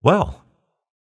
Well,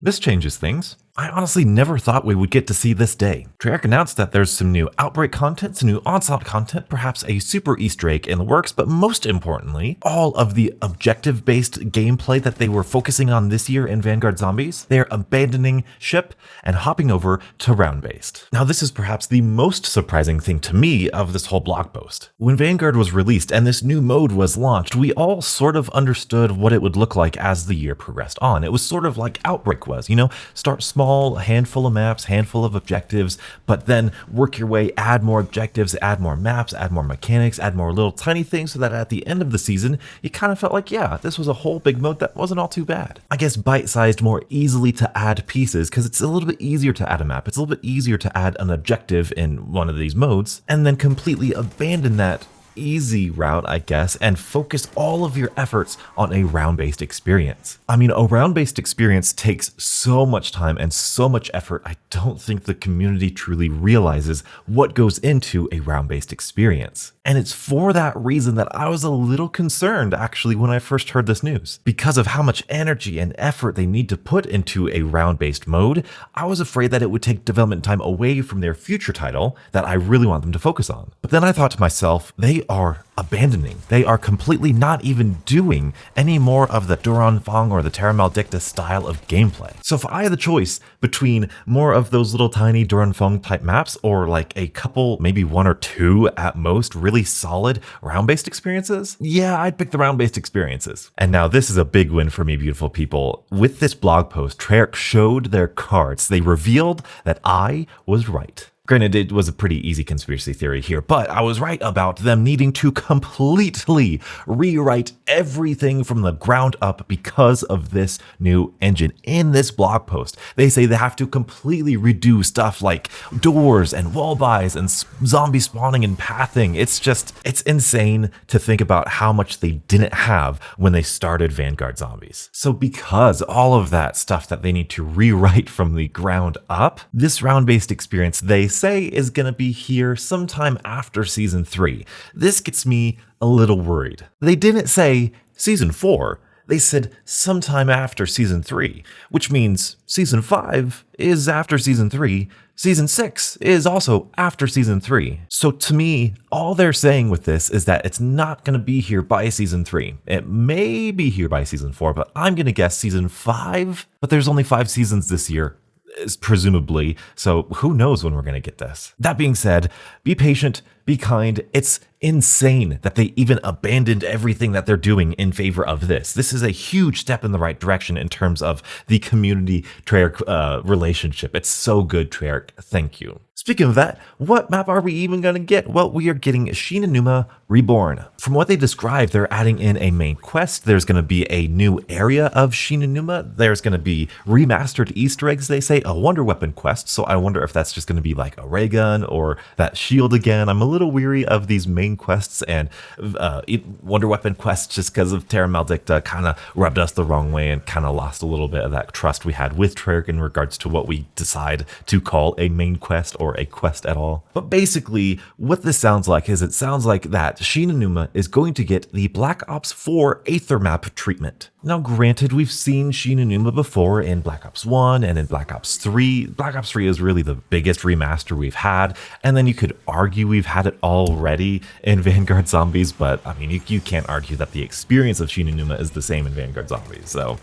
this changes things. I honestly never thought we would get to see this day. Treyarch announced that there's some new Outbreak content, some new Onslaught content, perhaps a super Easter egg in the works, but most importantly, all of the objective-based gameplay that they were focusing on this year in Vanguard Zombies, they're abandoning ship and hopping over to round-based. Now, this is perhaps the most surprising thing to me of this whole blog post. When Vanguard was released and this new mode was launched, we all sort of understood what it would look like as the year progressed on. It was sort of like Outbreak was, start small, a handful of maps, handful of objectives, but then work your way, add more objectives, add more maps, add more mechanics, add more little tiny things so that at the end of the season, you kind of felt like, yeah, this was a whole big mode that wasn't all too bad. I guess bite-sized, more easily to add pieces because it's a little bit easier to add a map. It's a little bit easier to add an objective in one of these modes and then completely abandon that easy route, I guess, and focus all of your efforts on a round-based experience. I mean, a round-based experience takes so much time and so much effort. I don't think the community truly realizes what goes into a round-based experience. And it's for that reason that I was a little concerned, actually, when I first heard this news. Because of how much energy and effort they need to put into a round-based mode, I was afraid that it would take development time away from their future title that I really want them to focus on. But then I thought to myself, they are abandoning. They are completely not even doing any more of the Duranfang or the Terra Maldicta style of gameplay. So if I had the choice between more of those little tiny Duranfang type maps or like a couple, maybe one or two at most, really solid round-based experiences, yeah, I'd pick the round-based experiences. And now this is a big win for me, beautiful people. With this blog post, Treyarch showed their cards. They revealed that I was right. Granted, it was a pretty easy conspiracy theory here, but I was right about them needing to completely rewrite everything from the ground up because of this new engine. In this blog post, they say they have to completely redo stuff like doors and wall buys and zombie spawning and pathing. It's insane to think about how much they didn't have when they started Vanguard Zombies. So because all of that stuff that they need to rewrite from the ground up, this round-based experience, they say, is going to be here sometime after Season 3. This gets me a little worried. They didn't say Season 4. They said sometime after Season 3, which means Season 5 is after Season 3. Season 6 is also after Season 3. So to me, all they're saying with this is that it's not going to be here by Season 3. It may be here by Season 4, but I'm going to guess Season 5. But there's only 5 seasons this year, presumably, so who knows when we're going to get this. That being said, be patient, be kind. It's insane that they even abandoned everything that they're doing in favor of this. This is a huge step in the right direction in terms of the community-Treyarch relationship. It's so good, Treyarch. Thank you. Speaking of that, what map are we even going to get? Well, we are getting Shi-No-Numa Reborn. From what they described, they're adding in a main quest. There's going to be a new area of Shi-No-Numa. There's going to be remastered Easter eggs, they say, a wonder weapon quest. So I wonder if that's just going to be like a ray gun or that shield again. I'm a little weary of these main quests and wonder weapon quests just because of Terra Maldicta kind of rubbed us the wrong way and kind of lost a little bit of that trust we had with Treyarch in regards to what we decide to call a main quest or a quest at all. But basically, what this sounds like is it sounds like that Shi-No-Numa is going to get the Black Ops 4 Aether map treatment. Now, granted, we've seen Shi-No-Numa before in Black Ops 1 and in Black Ops 3. Black Ops 3 is really the biggest remaster we've had, and then you could argue we've had it already in Vanguard Zombies, but I mean, you can't argue that the experience of Shi-No-Numa is the same in Vanguard Zombies, so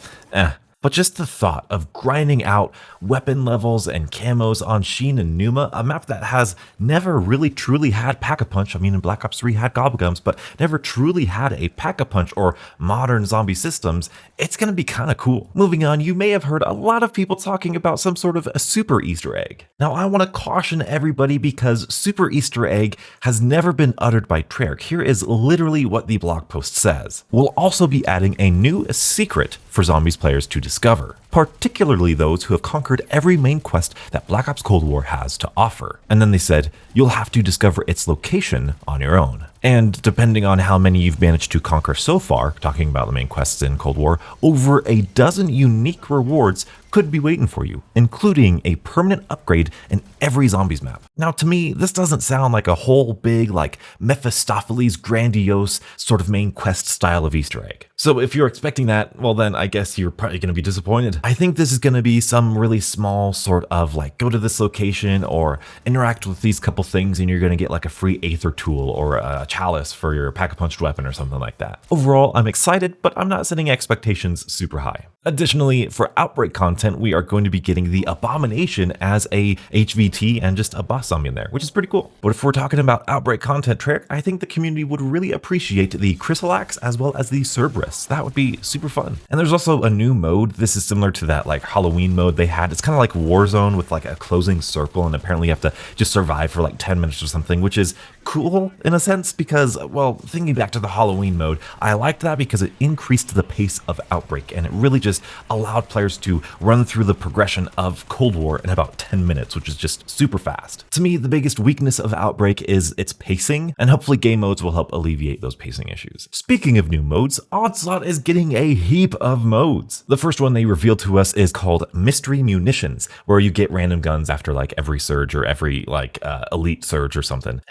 But just the thought of grinding out weapon levels and camos on Shi-No-Numa, a map that has never really truly had Pack-a-Punch. I mean, in Black Ops 3 had Gobblegums, but never truly had a Pack-a-Punch or modern zombie systems. It's going to be kind of cool. Moving on, you may have heard a lot of people talking about some sort of a super Easter egg. Now, I want to caution everybody because super Easter egg has never been uttered by Treyarch. Here is literally what the blog post says. We'll also be adding a new secret for Zombies players to discover, particularly those who have conquered every main quest that Black Ops Cold War has to offer. And then they said, you'll have to discover its location on your own. And depending on how many you've managed to conquer so far, talking about the main quests in Cold War, over a dozen unique rewards could be waiting for you, including a permanent upgrade in every zombies map. Now, to me, this doesn't sound like a whole big, like, Mephistopheles grandiose sort of main quest style of Easter egg. So if you're expecting that, well then I guess you're probably going to be disappointed. I think this is going to be some really small sort of like go to this location or interact with these couple things and you're going to get like a free Aether tool or a chalice for your pack-a-punched weapon or something like that. Overall, I'm excited, but I'm not setting expectations super high. Additionally, for Outbreak content, we are going to be getting the Abomination as a HVT and just a boss zombie in there, which is pretty cool. But if we're talking about Outbreak content, Treyarch, I think the community would really appreciate the Chrysalax as well as the Cerberus. That would be super fun. And there's also a new mode. This is similar to that like Halloween mode they had. It's kind of like Warzone with like a closing circle, and apparently you have to just survive for like 10 minutes or something, which is cool in a sense because, well, thinking back to the Halloween mode, I liked that because it increased the pace of Outbreak and it really just allowed players to run through the progression of Cold War in about 10 minutes, which is just super fast. To me, the biggest weakness of Outbreak is its pacing, and hopefully game modes will help alleviate those pacing issues. Speaking of new modes, Onslaught is getting a heap of modes. The first one they revealed to us is called Mystery Munitions, where you get random guns after like every surge or every like elite surge or something.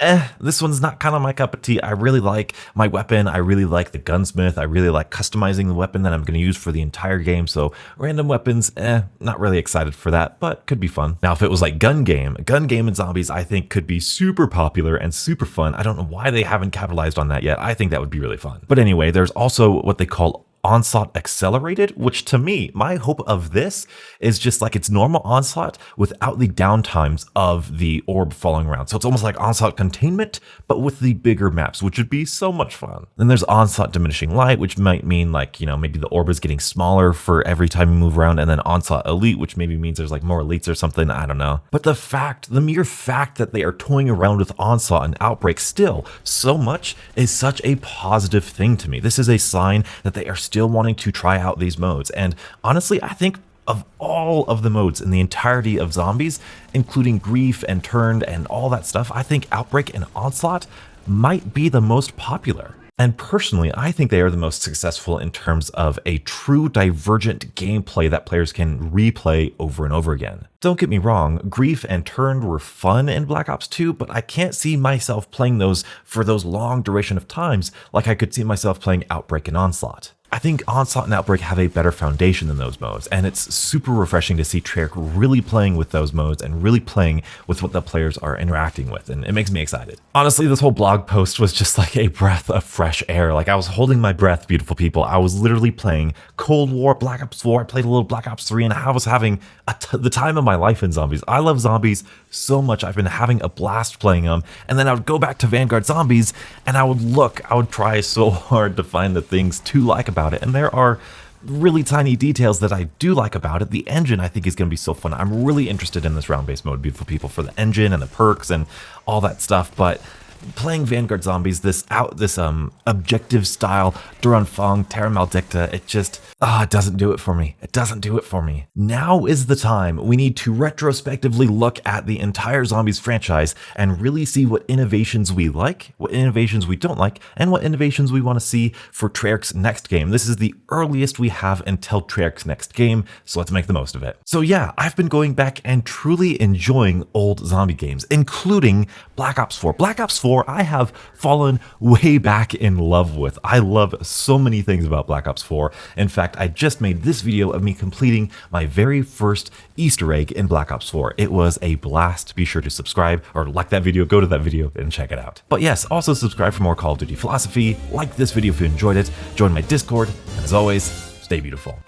This one's not kind of my cup of tea. I really like my weapon. I really like the gunsmith. I really like customizing the weapon that I'm going to use for the entire game. So random weapons, not really excited for that, but could be fun. Now, if it was like gun game and zombies, I think could be super popular and super fun. I don't know why they haven't capitalized on that yet. I think that would be really fun. But anyway, there's also what they call Onslaught Accelerated, which to me, my hope of this is just like it's normal Onslaught without the downtimes of the orb falling around. So it's almost like Onslaught Containment, but with the bigger maps, which would be so much fun. Then there's Onslaught Diminishing Light, which might mean like, you know, maybe the orb is getting smaller for every time you move around. And then Onslaught Elite, which maybe means there's like more elites or something. I don't know. But the mere fact that they are toying around with Onslaught and Outbreak still so much is such a positive thing to me. This is a sign that they are still wanting to try out these modes. And honestly, I think of all of the modes in the entirety of zombies, including Grief and Turned and all that stuff, I think Outbreak and Onslaught might be the most popular. And personally, I think they are the most successful in terms of a true divergent gameplay that players can replay over and over again. Don't get me wrong, Grief and Turned were fun in Black Ops 2, but I can't see myself playing those for those long duration of times like I could see myself playing Outbreak and Onslaught. I think Onslaught and Outbreak have a better foundation than those modes, and it's super refreshing to see Treyarch really playing with those modes and really playing with what the players are interacting with, and it makes me excited. Honestly, this whole blog post was just like a breath of fresh air. Like I was holding my breath, beautiful people. I was literally playing Cold War, Black Ops 4, I played a little Black Ops 3, and I was having the time of my life in zombies. I love zombies so much. I've been having a blast playing them, and then I would go back to Vanguard Zombies, and I would try so hard to find the things to like about it, and there are really tiny details that I do like about it. The engine I think is going to be so fun. I'm really interested in this round-based mode, beautiful people, for the engine and the perks and all that stuff, but playing Vanguard Zombies, this objective style Duranfang Terra Maldicta, it just it doesn't do it for me. It doesn't do it for me. Now is the time we need to retrospectively look at the entire Zombies franchise and really see what innovations we like, what innovations we don't like, and what innovations we want to see for Treyarch's next game. This is the earliest we have until Treyarch's next game, so let's make the most of it. So yeah, I've been going back and truly enjoying old zombie games, including Black Ops 4. Black Ops 4 I have fallen way back in love with. I love so many things about Black Ops 4. In fact, I just made this video of me completing my very first Easter egg in Black Ops 4. It was a blast. Be sure to subscribe or like that video, go to that video and check it out. But yes, also subscribe for more Call of Duty philosophy, like this video if you enjoyed it, join my Discord, and as always, stay beautiful.